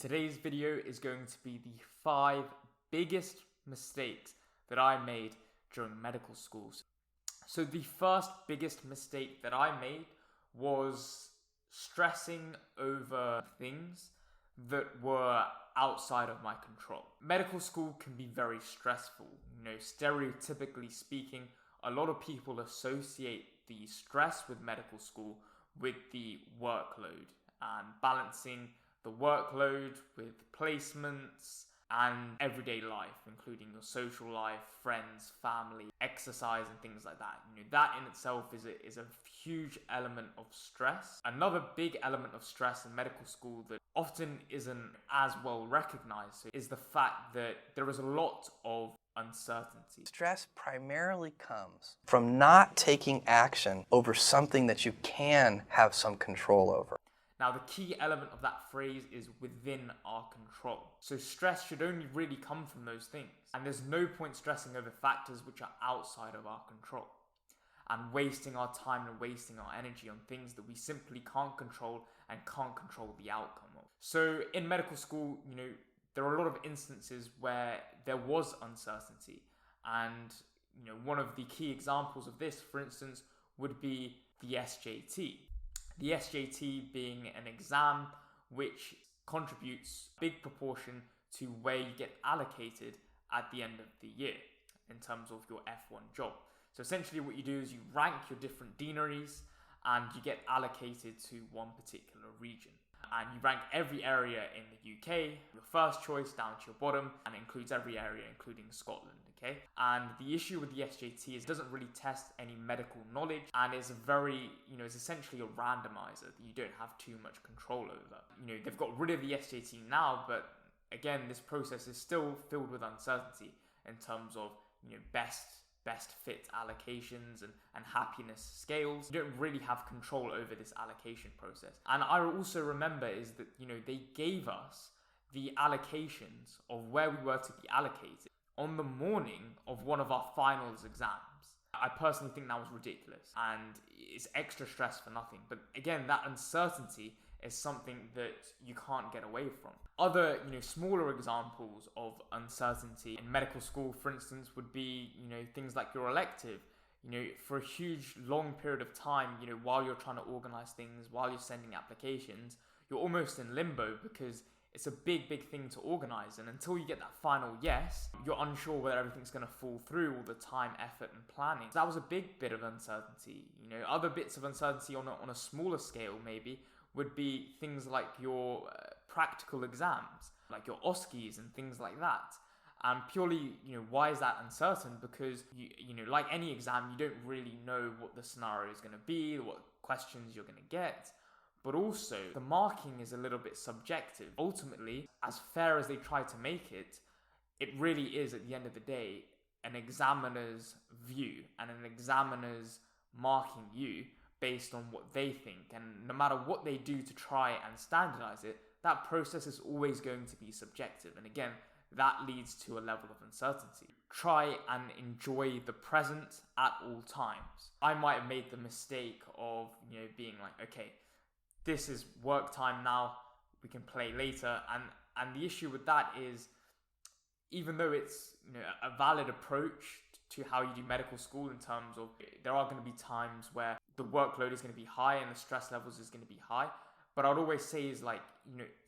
Today's video is going to be the 5 biggest mistakes that I made during medical schools. So the first biggest mistake that I made was stressing over things that were outside of my control. Medical school can be very stressful. Stereotypically speaking, a lot of people associate the stress with medical school with the workload and balancing the workload with placements and everyday life, including your social life, friends, family, exercise, and things like that. That in itself is a huge element of stress. Another big element of stress in medical school that often isn't as well recognized is the fact that there is a lot of uncertainty. Stress primarily comes from not taking action over something that you can have some control over. Now, the key element of that phrase is within our control. So stress should only really come from those things. And there's no point stressing over factors which are outside of our control and wasting our time and wasting our energy on things that we simply can't control and can't control the outcome of. So in medical school, there are a lot of instances where there was uncertainty. And, one of the key examples of this, for instance, would be the SJT. The SJT being an exam which contributes a big proportion to where you get allocated at the end of the year in terms of your F1 job. So essentially what you do is you rank your different deaneries and you get allocated to one particular region. And you rank every area in the UK, your first choice down to your bottom, and it includes every area including Scotland, okay? And the issue with the SJT is it doesn't really test any medical knowledge and it's it's essentially a randomizer that you don't have too much control over. They've got rid of the SJT now, but again, this process is still filled with uncertainty in terms of, best fit allocations and happiness scales. You don't really have control over this allocation process. And I also remember is that, they gave us the allocations of where we were to be allocated on the morning of one of our finals exams. I personally think that was ridiculous and it's extra stress for nothing. But again, that uncertainty is something that you can't get away from. Other, smaller examples of uncertainty in medical school, for instance, would be, things like your elective. For a huge, long period of time, while you're trying to organize things, while you're sending applications, you're almost in limbo because it's a big, big thing to organize. And until you get that final yes, you're unsure whether everything's going to fall through, all the time, effort, and planning. So that was a big bit of uncertainty. Other bits of uncertainty on a smaller scale, maybe, would be things like your practical exams, like your OSCEs and things like that. And purely, why is that uncertain? Because, like any exam, you don't really know what the scenario is going to be, what questions you're going to get. But also, the marking is a little bit subjective. Ultimately, as fair as they try to make it, it really is, at the end of the day, an examiner's view and an examiner's marking you based on what they think. And no matter what they do to try and standardize it, that process is always going to be subjective. And again, that leads to a level of uncertainty. Try and enjoy the present at all times. I might have made the mistake of, being like, okay, this is work time now, we can play later. And the issue with that is, even though it's, a valid approach to how you do medical school in terms of there are going to be times where the workload is going to be high and the stress levels is going to be high. But I'd always say is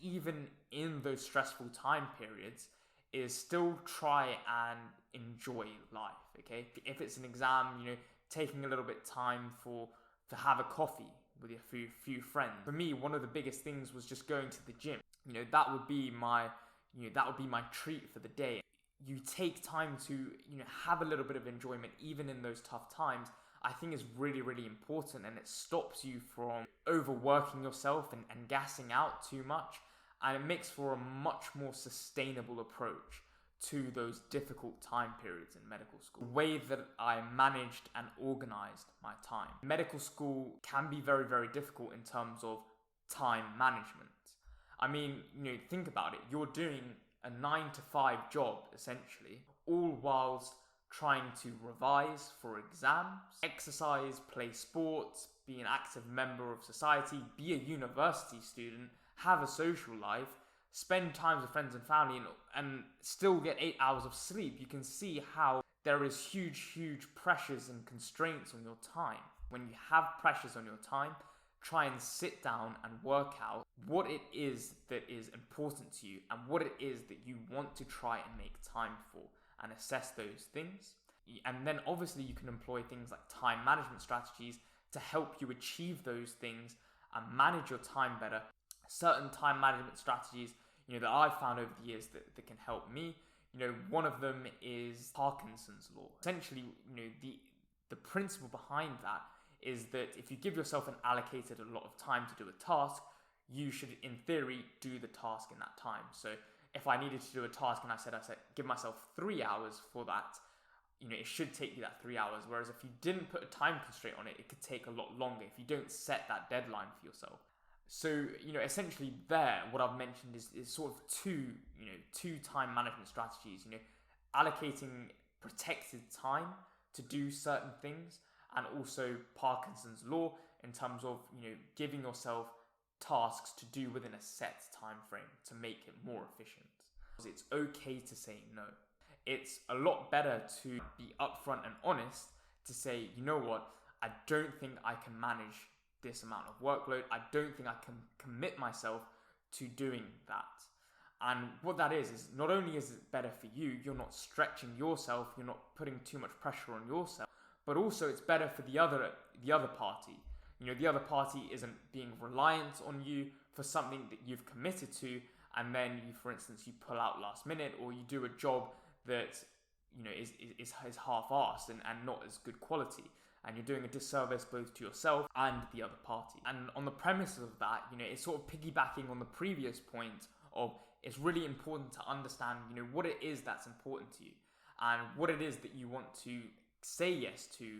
even in those stressful time periods, is still try and enjoy life, okay? If it's an exam, taking a little bit time to have a coffee with your few friends. For me, one of the biggest things was just going to the gym. That would be my treat for the day. You take time to, have a little bit of enjoyment even in those tough times. I think is really, really important, and it stops you from overworking yourself and gassing out too much. And it makes for a much more sustainable approach to those difficult time periods in medical school. The way that I managed and organized my time. Medical school can be very, very difficult in terms of time management. I mean, think about it. You're doing a 9-to-5 job, essentially, all whilst trying to revise for exams, exercise, play sports, be an active member of society, be a university student, have a social life, spend time with friends and family, and still get 8 hours of sleep, you can see how there is huge pressures and constraints on your time. When you have pressures on your time, try and sit down and work out what it is that is important to you and what it is that you want to try and make time for, and assess those things. And then obviously you can employ things like time management strategies to help you achieve those things and manage your time better. Certain time management strategies, that I've found over the years that can help me. One of them is Parkinson's law. Essentially, the principle behind that is that if you give yourself an allocated a lot of time to do a task, you should, in theory, do the task in that time. So if I needed to do a task and I said give myself 3 hours for that, it should take you that 3 hours. Whereas if you didn't put a time constraint on it, it could take a lot longer if you don't set that deadline for yourself. So, essentially there, what I've mentioned is sort of two time management strategies, allocating protected time to do certain things, and also Parkinson's law in terms of, giving yourself tasks to do within a set time frame to make it more efficient. It's okay to say no. It's a lot better to be upfront and honest to say, you know what, I don't think I can manage this amount of workload. I don't think I can commit myself to doing that. And what that is not only is it better for you, you're not stretching yourself, you're not putting too much pressure on yourself, but also it's better for the other party. The other party isn't being reliant on you for something that you've committed to, and then for instance, you pull out last minute, or you do a job that is half-assed and not as good quality, and you're doing a disservice both to yourself and the other party. And on the premise of that, it's sort of piggybacking on the previous point of it's really important to understand, what it is that's important to you and what it is that you want to say yes to,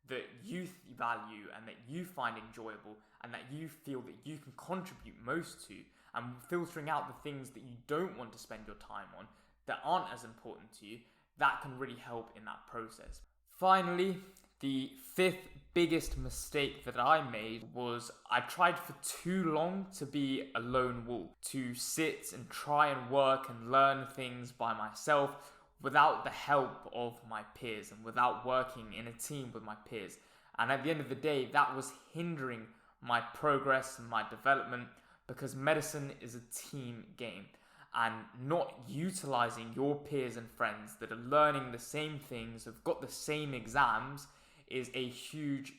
that you value and that you find enjoyable and that you feel that you can contribute most to, and filtering out the things that you don't want to spend your time on that aren't as important to you. That can really help in that process. Finally, the fifth biggest mistake that I made was I tried for too long to be a lone wolf, to sit and try and work and learn things by myself without the help of my peers and without working in a team with my peers. And at the end of the day, that was hindering my progress and my development, because medicine is a team game. And not utilizing your peers and friends that are learning the same things, have got the same exams, is a huge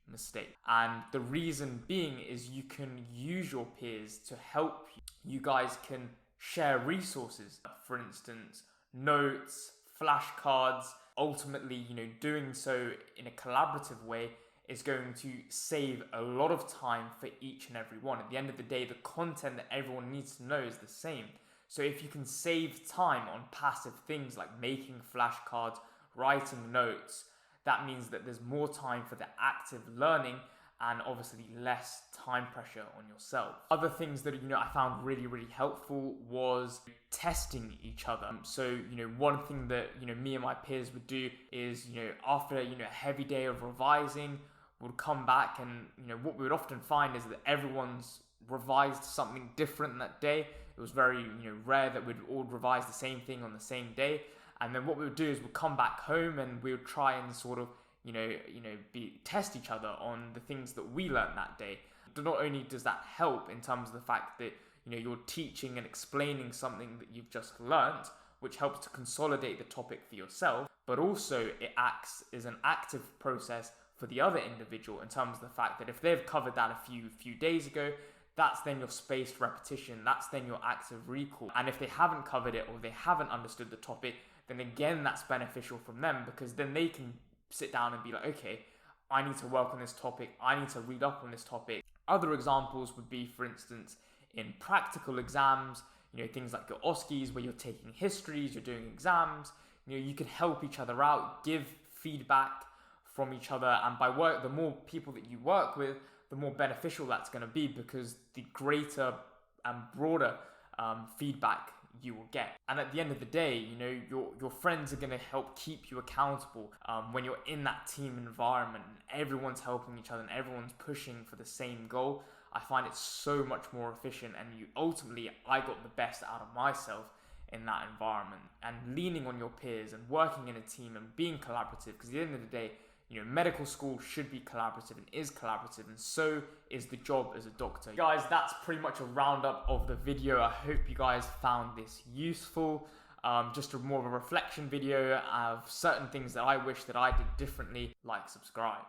mistake. And the reason being is you can use your peers to help you. You guys can share resources, for instance, notes, flashcards. Ultimately, doing so in a collaborative way is going to save a lot of time for each and every one. At the end of the day, the content that everyone needs to know is the same. So if you can save time on passive things like making flashcards, writing notes, that means that there's more time for the active learning and obviously less time pressure on yourself. Other things that I found really helpful was testing each other. So one thing that me and my peers would do is after a heavy day of revising, we'd come back and what we would often find is that everyone's revised something different that day. It was very rare that we'd all revise the same thing on the same day. And then what we would do is we'd come back home and we would try and sort of test each other on the things that we learned that day. Not only does that help in terms of the fact that you're teaching and explaining something that you've just learnt, which helps to consolidate the topic for yourself, but also it acts as an active process for the other individual in terms of the fact that if they've covered that a few days ago, that's then your spaced repetition, that's then your active recall. And if they haven't covered it or they haven't understood the topic, then again that's beneficial from them, because then they can sit down and be like, okay, I need to work on this topic, I need to read up on this topic. Other examples would be, for instance, in practical exams, things like your OSCEs where you're taking histories, you're doing exams, you can help each other out, give feedback from each other, and the more people that you work with, the more beneficial that's going to be, because the greater and broader feedback you will get. And at the end of the day, your friends are going to help keep you accountable when you're in that team environment and everyone's helping each other and everyone's pushing for the same goal. I find it so much more efficient, and ultimately I got the best out of myself in that environment. And leaning on your peers and working in a team and being collaborative, because at the end of the day, medical school should be collaborative and is collaborative, and so is the job as a doctor. Guys, that's pretty much a roundup of the video. I hope you guys found this useful. Just more of a reflection video of certain things that I wish that I did differently. Like, subscribe.